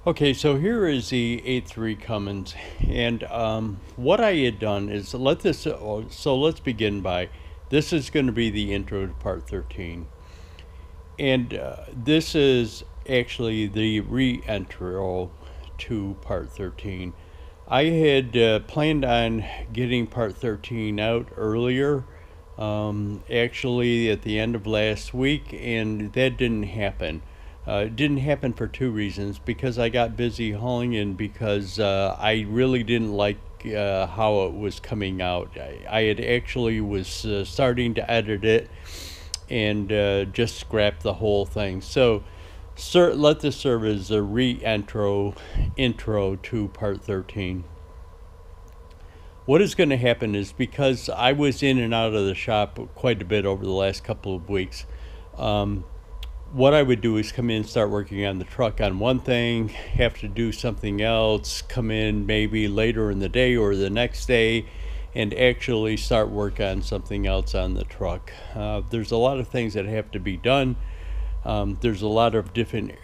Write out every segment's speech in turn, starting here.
Okay, so here is the 8.3 Cummins, and what I had done is so let's begin by, this is going to be the intro to part 13, and this is actually the re-intro to part 13. I had planned on getting part 13 out earlier, actually at the end of last week, and that didn't happen. It didn't happen for two reasons: because I got busy hauling and because I really didn't like how it was coming out. I had actually was starting to edit it and just scrap the whole thing. So let this serve as a intro to part 13. What is going to happen is, because I was in and out of the shop quite a bit over the last couple of weeks, what I would do is come in and start working on the truck on one thing, have to do something else, come in maybe later in the day or the next day, and actually start work on something else on the truck. There's a lot of things that have to be done. There's a lot of different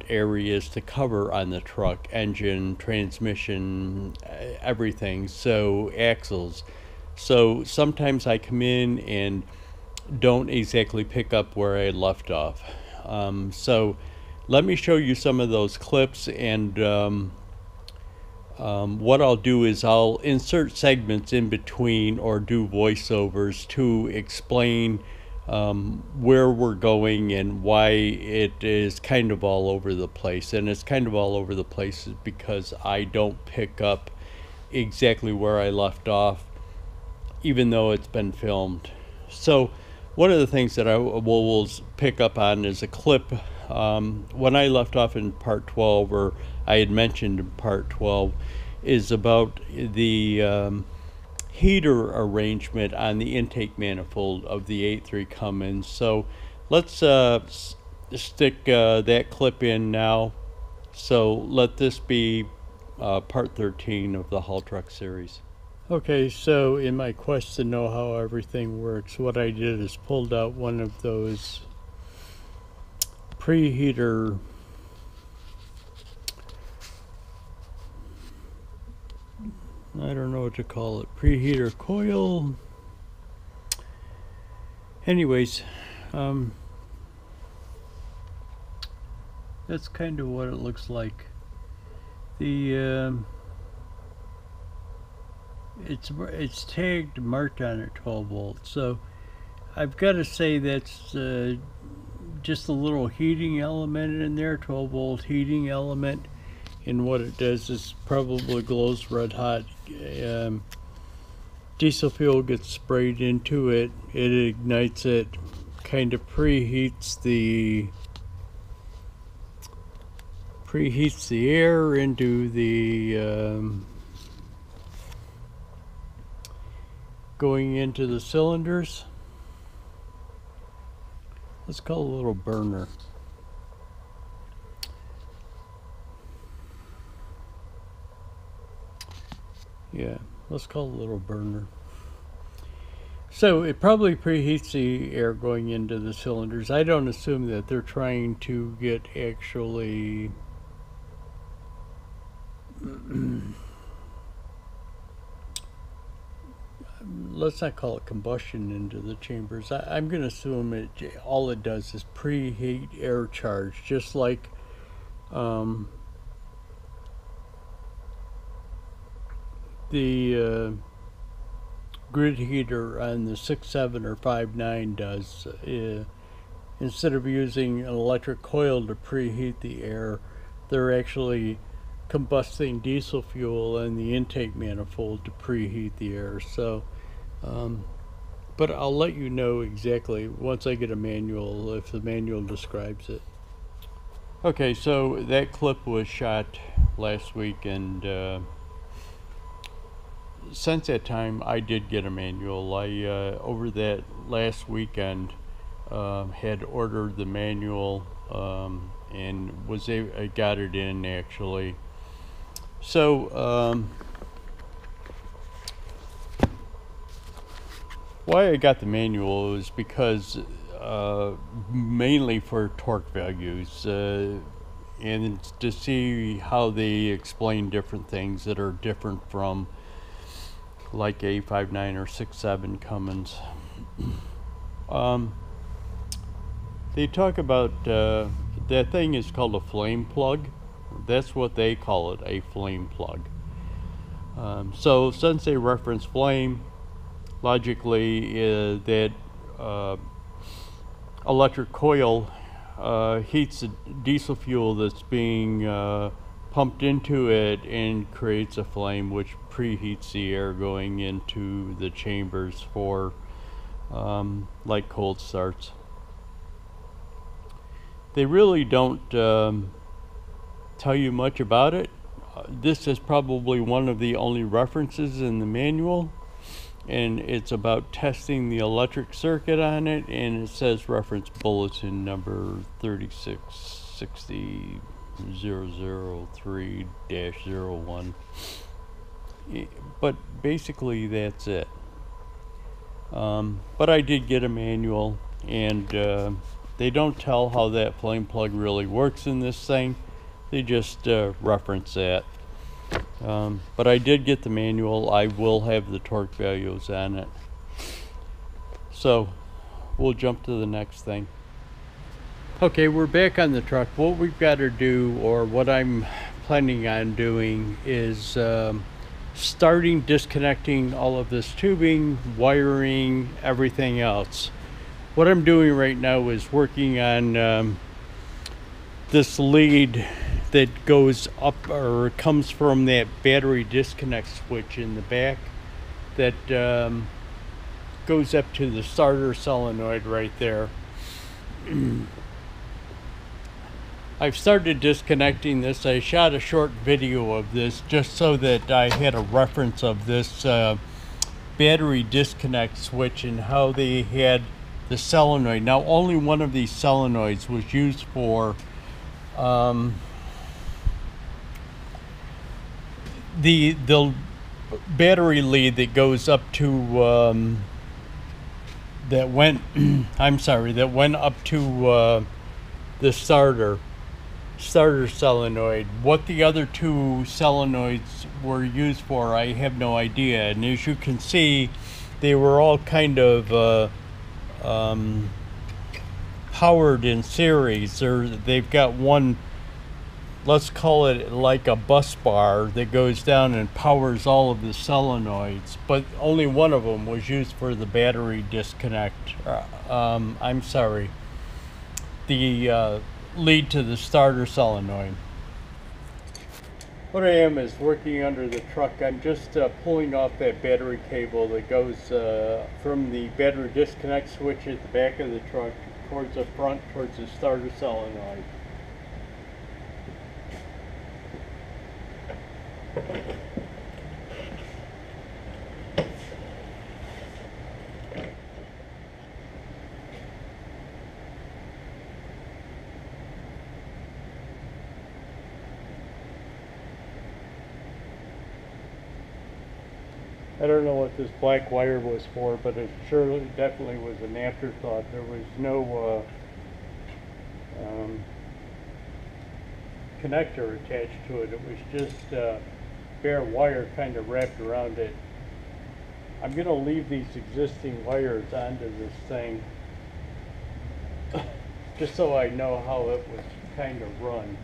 areas to cover on the truck: engine, transmission, everything. So axles. So sometimes I come in and don't exactly pick up where I left off. So let me show you some of those clips, and what I'll do is I'll insert segments in between or do voiceovers to explain where we're going and why it is kind of all over the place. And it's kind of all over the place because I don't pick up exactly where I left off, even though it's been filmed. So one of the things that I will pick up on is a clip. When I left off in part 12, or I had mentioned in part 12, is about the heater arrangement on the intake manifold of the 8.3 Cummins. So let's stick that clip in now. So let this be part 13 of the haul truck series. Okay, so in my quest to know how everything works, what I did is pulled out one of those preheater I don't know what to call it, preheater coil. Anyways, that's kind of what it looks like. The it's tagged marked on at 12 volts, so I've got to say that's just a little heating element in there, 12 volt heating element, and what it does is probably glows red hot. Diesel fuel gets sprayed into it, it ignites it, kind of preheats the air into the going into the cylinders. Let's call it a little burner. Yeah, let's call it a little burner. So it probably preheats the air going into the cylinders. I don't assume that they're trying to get actually let's not call it combustion into the chambers. I'm going to assume all it does is preheat air charge, just like the grid heater on the 6.7 or 5.9 does. Instead of using an electric coil to preheat the air, they're actually combusting diesel fuel in the intake manifold to preheat the air. So but I'll let you know exactly once I get a manual, if the manual describes it. Okay, so that clip was shot last week, and since that time I did get a manual. I over that last weekend had ordered the manual and I got it in actually. So why I got the manual was because mainly for torque values. and to see how they explain different things that are different from like a 5.9 or 6.7 Cummins. They talk about that thing is called a flame plug. That's what they call it, a flame plug. So since they reference flame, logically that electric coil heats the diesel fuel that's being pumped into it and creates a flame, which preheats the air going into the chambers for like cold starts. They really don't tell you much about it. This is probably one of the only references in the manual, and it's about testing the electric circuit on it, and it says reference bulletin number 3660003-01. But basically that's it. But I did get a manual, and they don't tell how that flame plug really works in this thing. They just reference that. But I did get the manual. I will have the torque values on it. So we'll jump to the next thing. Okay, we're back on the truck. What we've got to do, or what I'm planning on doing, is starting disconnecting all of this tubing, wiring, everything else. What I'm doing right now is working on this lead that goes up or comes from that battery disconnect switch in the back that goes up to the starter solenoid right there. I've started disconnecting this. I shot a short video of this just so that I had a reference of this battery disconnect switch and how they had the solenoid. Now only one of these solenoids was used for the battery lead that goes up to that went that went up to the starter solenoid. What the other two solenoids were used for, I have no idea. And as you can see, they were all kind of powered in series. They've got one, let's call it like a bus bar that goes down and powers all of the solenoids, but only one of them was used for the battery disconnect. I'm sorry, the lead to the starter solenoid. What I am is working under the truck. I'm just pulling off that battery cable that goes from the battery disconnect switch at the back of the truck towards the front, towards the starter solenoid. I don't know what this black wire was for, but it surely definitely was an afterthought. There was no connector attached to it. It was just bare wire kind of wrapped around it. I'm going to leave these existing wires onto this thing just so I know how it was kind of run.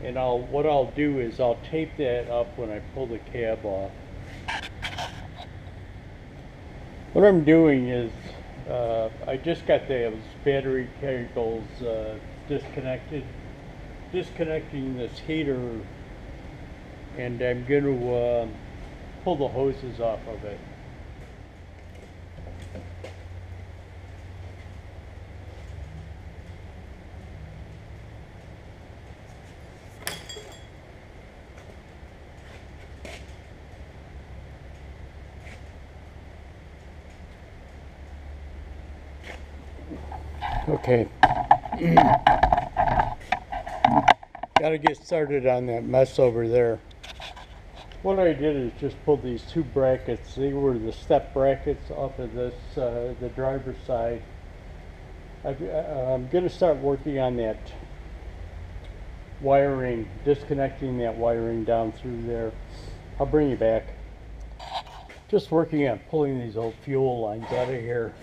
And what I'll do is I'll tape that up when I pull the cab off. What I'm doing is I just got those battery cables disconnecting this heater, and I'm going to pull the hoses off of it. Okay. Gotta get started on that mess over there. What I did is just pull these two brackets. They were the step brackets off of this, the driver's side. I'm gonna start working on that wiring, disconnecting that wiring down through there. I'll bring you back. Just working on pulling these old fuel lines out of here.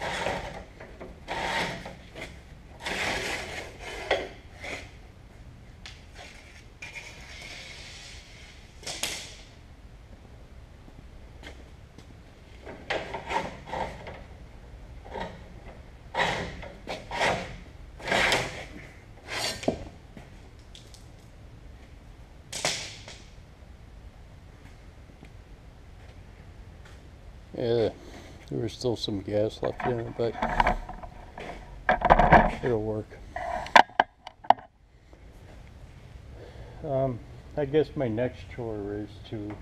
Yeah, there was still some gas left in it, but it'll work. I guess my next chore is to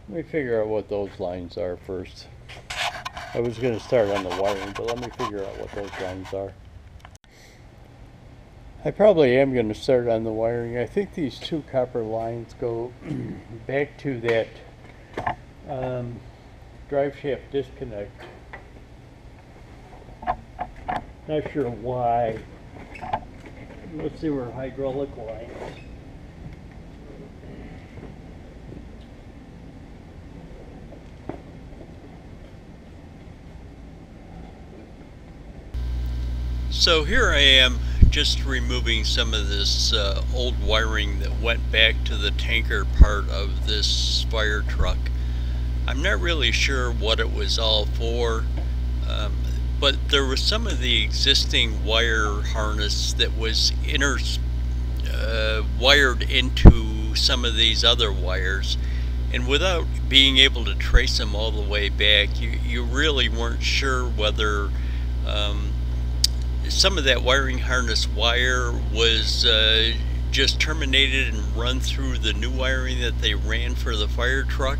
let me figure out what those lines are first. I was going to start on the wiring, but let me figure out what those lines are. I probably am going to start on the wiring. I think these two copper lines go back to that drive shaft disconnect. Not sure why. Let's see where hydraulic lines. So here I am, just removing some of this old wiring that went back to the tanker part of this fire truck. I'm not really sure what it was all for, but there was some of the existing wire harness that was wired into some of these other wires, and without being able to trace them all the way back, you really weren't sure whether some of that wiring harness wire was just terminated and run through the new wiring that they ran for the fire truck,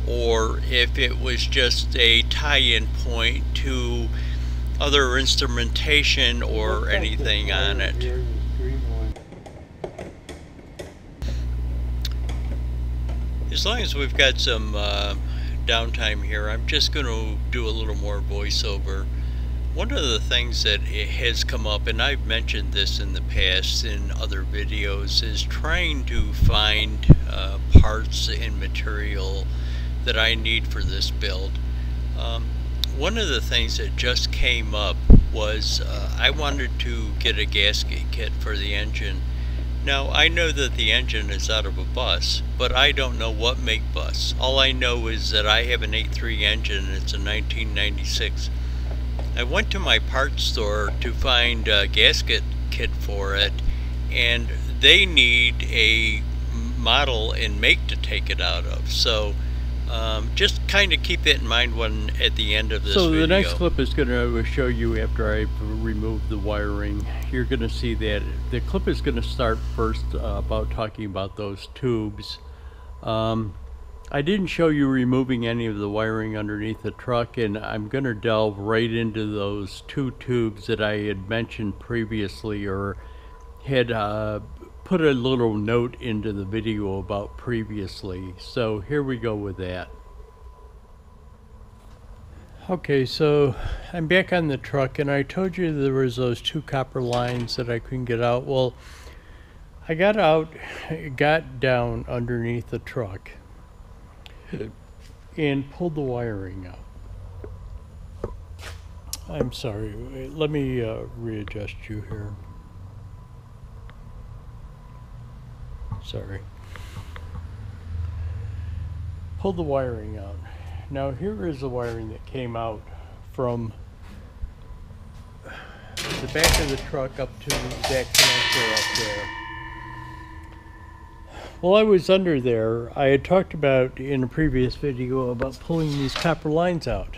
or if it was just a tie-in point to other instrumentation or anything on it. As long as we've got some downtime here, I'm just going to do a little more voiceover. One of the things that has come up, and I've mentioned this in the past in other videos, is trying to find parts and material that I need for this build. One of the things that just came up was I wanted to get a gasket kit for the engine. Now, I know that the engine is out of a bus, but I don't know what make bus. All I know is that I have an 8.3 engine and it's a 1996. I went to my parts store to find a gasket kit for it, and they need a model and make to take it out of. So just kind of keep it in mind when at the end of this video. So the next clip is going to show you after I've removed the wiring. You're going to see that the clip is going to start first about talking about those tubes. I didn't show you removing any of the wiring underneath the truck, and I'm going to delve right into those two tubes that I had mentioned previously, or had put a little note into the video about previously. So here we go with that. Okay, so I'm back on the truck, and I told you there was those two copper lines that I couldn't get out. Well, I got down underneath the truck and pulled the wiring out. I'm sorry, let me readjust you here. Sorry. Pulled the wiring out. Now here is the wiring that came out from the back of the truck up to that connector up there. While I was under there, I had talked about in a previous video about pulling these copper lines out,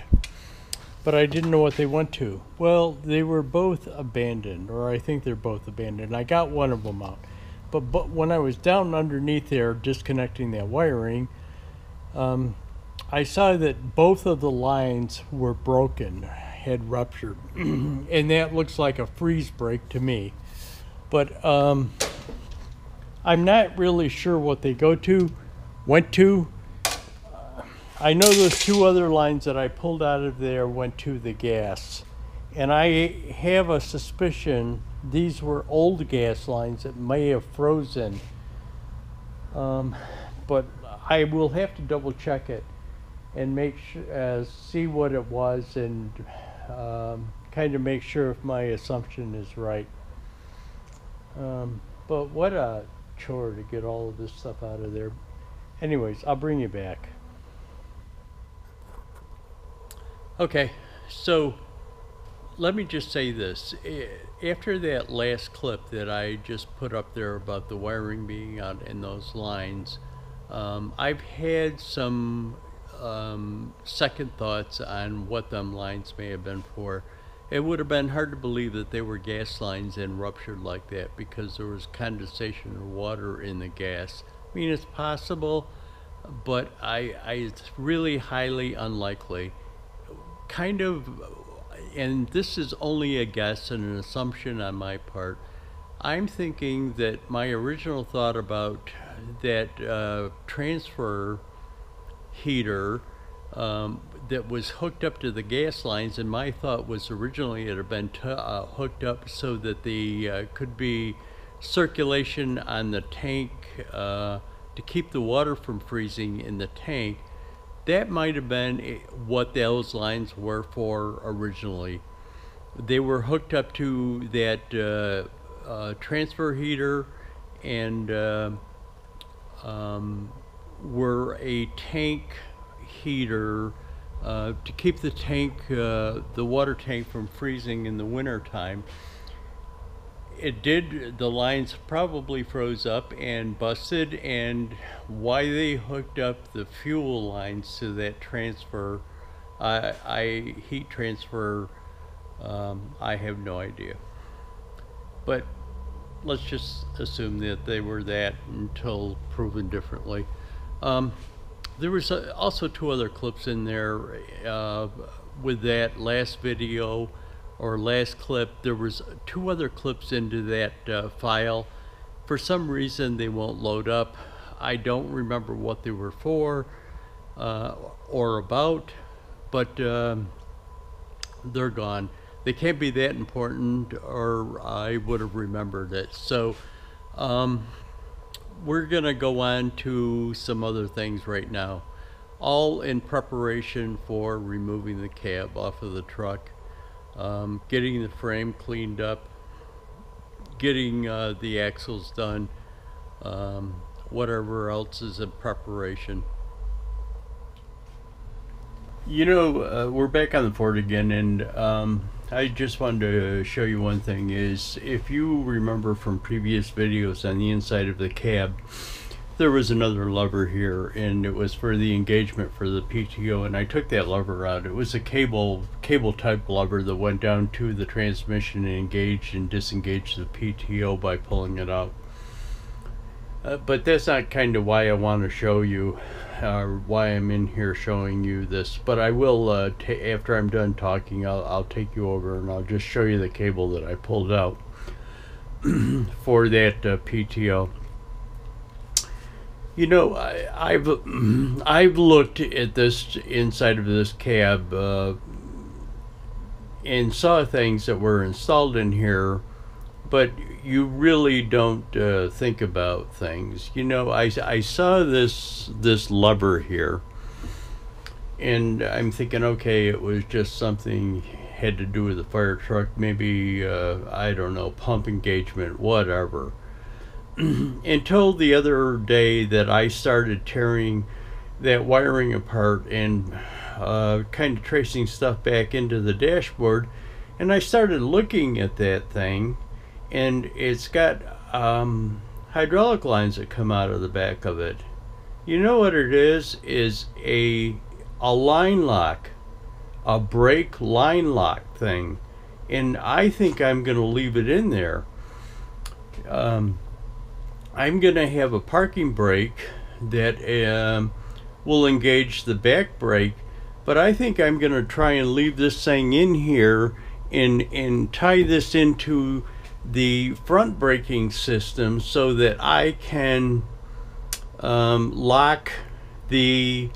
but I didn't know what they went to. Well, they were both abandoned, or I think they're both abandoned. I got one of them out, but when I was down underneath there disconnecting that wiring, I saw that both of the lines were broken, had ruptured, and that looks like a freeze break to me. But I'm not really sure what they went to. I know those two other lines that I pulled out of there went to the gas. And I have a suspicion these were old gas lines that may have frozen. But I will have to double check it and make sure, see what it was, and kind of make sure if my assumption is right. But what a chore to get all of this stuff out of there. Anyways, I'll bring you back. Okay, so let me just say this. After that last clip that I just put up there about the wiring being out in those lines, I've had some second thoughts on what them lines may have been for. It would have been hard to believe that they were gas lines and ruptured like that because there was condensation of water in the gas. I mean, it's possible, but it's really highly unlikely. Kind of, and this is only a guess and an assumption on my part. I'm thinking that my original thought about that transfer heater that was hooked up to the gas lines, and my thought was originally it had been hooked up so that the could be circulation on the tank to keep the water from freezing in the tank. That might have been what those lines were for originally. They were hooked up to that transfer heater and were a tank heater to keep the tank, the water tank, from freezing in the winter time. It did, the lines probably froze up and busted, and why they hooked up the fuel lines to that transfer, heat transfer, I have no idea. But let's just assume that they were that until proven differently. There was also two other clips in there with that last video or last clip. There was two other clips into that file. For some reason they won't load up. I don't remember what they were for or about, but they're gone. They can't be that important, or I would have remembered it. So we're gonna go on to some other things right now, all in preparation for removing the cab off of the truck, getting the frame cleaned up, getting the axles done, whatever else is in preparation. You know, we're back on the Ford again, and I just wanted to show you one thing. Is if you remember from previous videos on the inside of the cab, there was another lever here, and it was for the engagement for the PTO, and I took that lever out. It was a cable type lever that went down to the transmission and engaged and disengaged the PTO by pulling it out. But that's not kind of why I want to show you, why I'm in here showing you this. But I will, after I'm done talking, I'll take you over and I'll just show you the cable that I pulled out for that PTO. You know, I've looked at this inside of this cab and saw things that were installed in here, but you really don't think about things. You know, I saw this lever here, and I'm thinking, okay, it was just something had to do with the fire truck, maybe I don't know, pump engagement, whatever. Until the other day that I started tearing that wiring apart and kind of tracing stuff back into the dashboard, and I started looking at that thing, and it's got hydraulic lines that come out of the back of it. You know what it is a line lock, a brake line lock thing, and I think I'm going to leave it in there. I'm going to have a parking brake that will engage the back brake, but I think I'm going to try and leave this thing in here and tie this into the front braking system so that I can lock the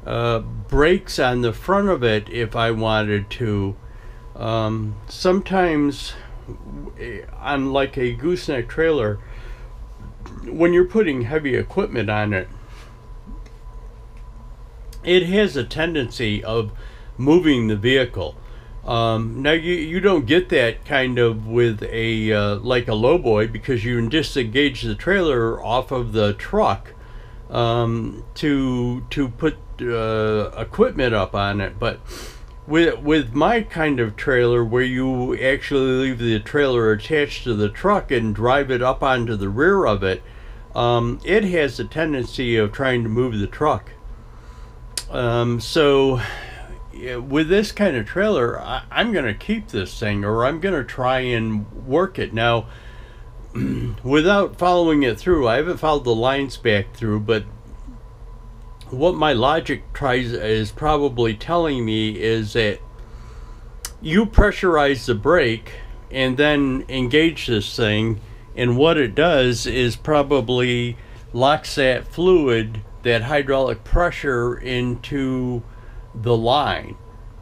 brakes on the front of it if I wanted to. Sometimes on like a gooseneck trailer, when you're putting heavy equipment on it, it has a tendency of moving the vehicle. Now you don't get that kind of with a like a lowboy, because you disengage the trailer off of the truck to put equipment up on it. But with my kind of trailer, where you actually leave the trailer attached to the truck and drive it up onto the rear of it, it has a tendency of trying to move the truck. So with this kind of trailer, I'm going to keep this thing, or I'm going to try and work it. Now, without following it through, I haven't followed the lines back through, but what my logic is probably telling me is that you pressurize the brake and then engage this thing, and what it does is probably locks that fluid, that hydraulic pressure, into the line,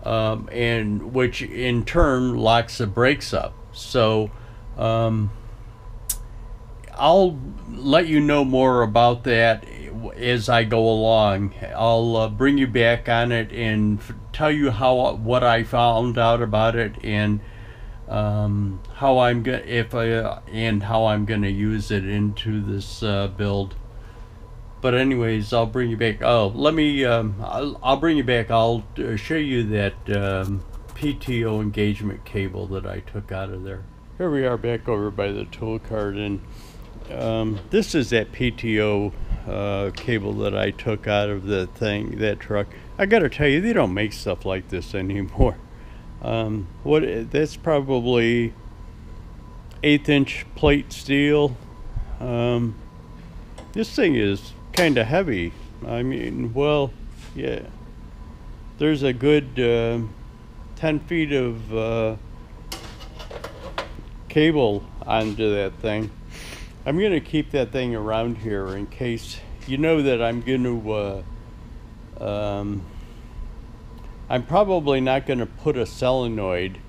and which in turn locks the brakes up. So I'll let you know more about that as I go along. I'll bring you back on it and tell you what I found out about it, and how I'm gonna use it into this build. But anyways, I'll bring you back. Oh, let me. I'll bring you back. I'll show you that PTO engagement cable that I took out of there. Here we are back over by the tool cart, and this is that PTO cable that I took out of that truck. I gotta tell you, they don't make stuff like this anymore. That's probably 1/8" plate steel. This thing is kind of heavy. I mean, well, yeah, there's a good 10 feet of cable onto that thing. I'm gonna keep that thing around here in case, you know, that I'm gonna I'm probably not gonna put a solenoid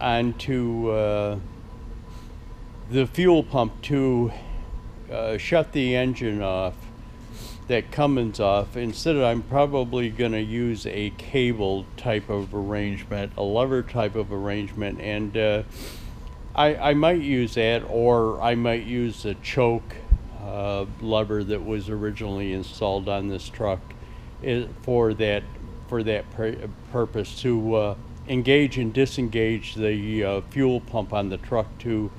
onto the fuel pump to shut the engine off, that Cummins off. Instead, I'm probably going to use a cable type of arrangement, a lever type of arrangement, and I might use that, or I might use a choke lever that was originally installed on this truck for that purpose, to engage and disengage the fuel pump on the truck, to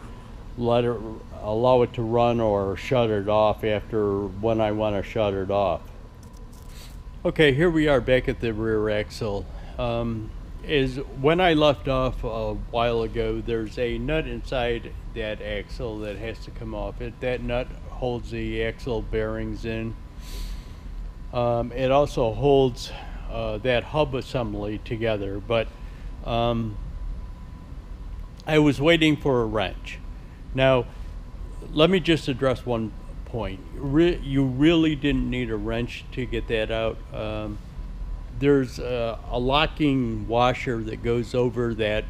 allow it to run or shut it off when I want to shut it off. Okay, here we are back at the rear axle. Is when I left off a while ago, there's a nut inside that axle that has to come off. That nut holds the axle bearings in. It also holds that hub assembly together, but I was waiting for a wrench. Now, let me just address one point. You really didn't need a wrench to get that out. There's a locking washer that goes over that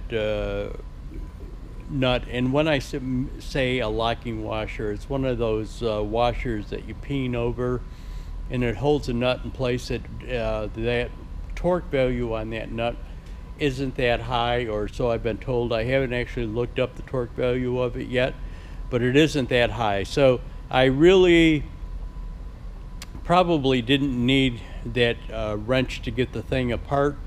nut, and when I say a locking washer, it's one of those washers that you peen over, and it holds a nut in place. That torque value on that nut isn't that high, or so I've been told. I haven't actually looked up the torque value of it yet, but it isn't that high. So I really probably didn't need that wrench to get the thing apart.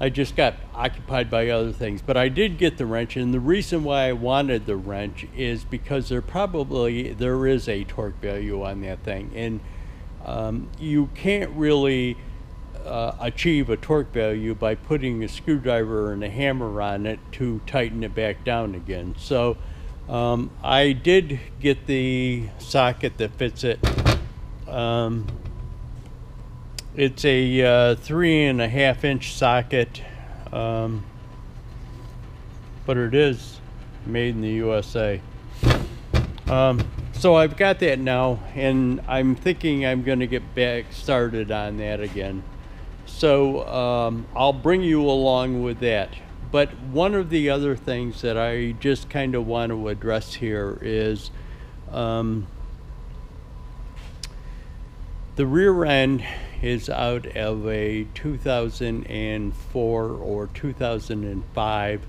I just got occupied by other things, but I did get the wrench, and the reason why I wanted the wrench is because there is a torque value on that thing, and you can't really achieve a torque value by putting a screwdriver and a hammer on it to tighten it back down again. So I did get the socket that fits it. It's a 3.5" socket, but it is made in the USA. So I've got that now, and I'm thinking I'm going to get back started on that again. So I'll bring you along with that. But one of the other things that I just kind of want to address here is the rear end is out of a 2004 or 2005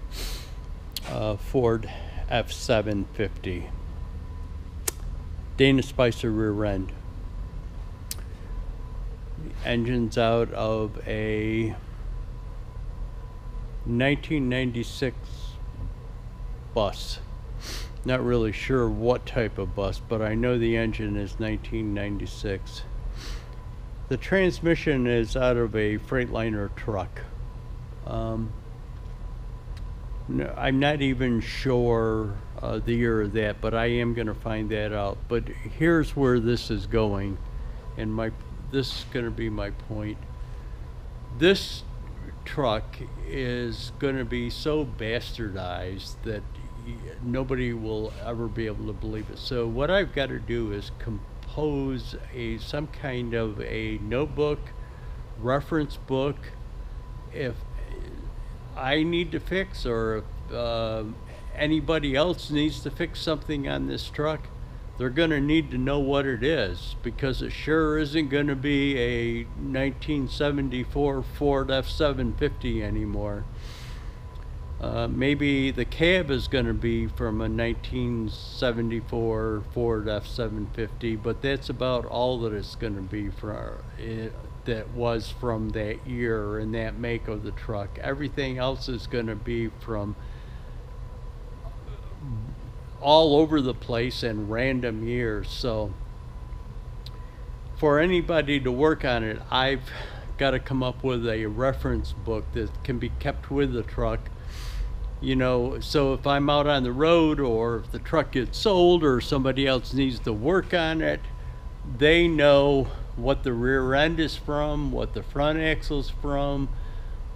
Ford F750. Dana Spicer rear end. Engine's out of a 1996 bus. Not really sure what type of bus, but I know the engine is 1996. The transmission is out of a Freightliner truck. No, I'm not even sure the year of that, but I am going to find that out. But here's where this is going, and this is going to be my point. This truck is going to be so bastardized that nobody will ever be able to believe it. So what I've got to do is compose some kind of a notebook, reference book. If I need to fix, or if anybody else needs to fix something on this truck, they're going to need to know what it is, because it sure isn't going to be a 1974 Ford F750 anymore. Maybe the cab is going to be from a 1974 Ford F750, but that's about all that it's going to be for it, that was from that year and that make of the truck. Everything else is going to be from all over the place and random years. So for anybody to work on it, I've got to come up with a reference book that can be kept with the truck. You know, so if I'm out on the road, or if the truck gets sold, or somebody else needs to work on it, they know what the rear end is from, what the front axle's from,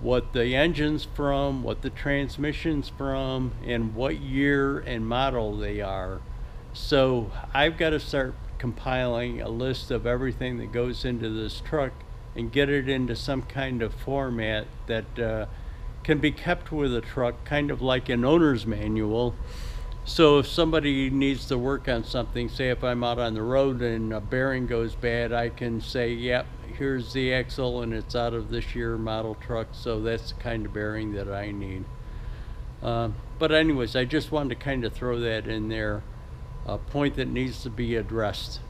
what the engine's from, what the transmission's from, and what year and model they are. So I've got to start compiling a list of everything that goes into this truck and get it into some kind of format that can be kept with a truck, kind of like an owner's manual. So if somebody needs to work on something, say if I'm out on the road and a bearing goes bad, I can say, yep, here's the axle and it's out of this year model truck, so that's the kind of bearing that I need. But anyways, I just wanted to kind of throw that in there, a point that needs to be addressed.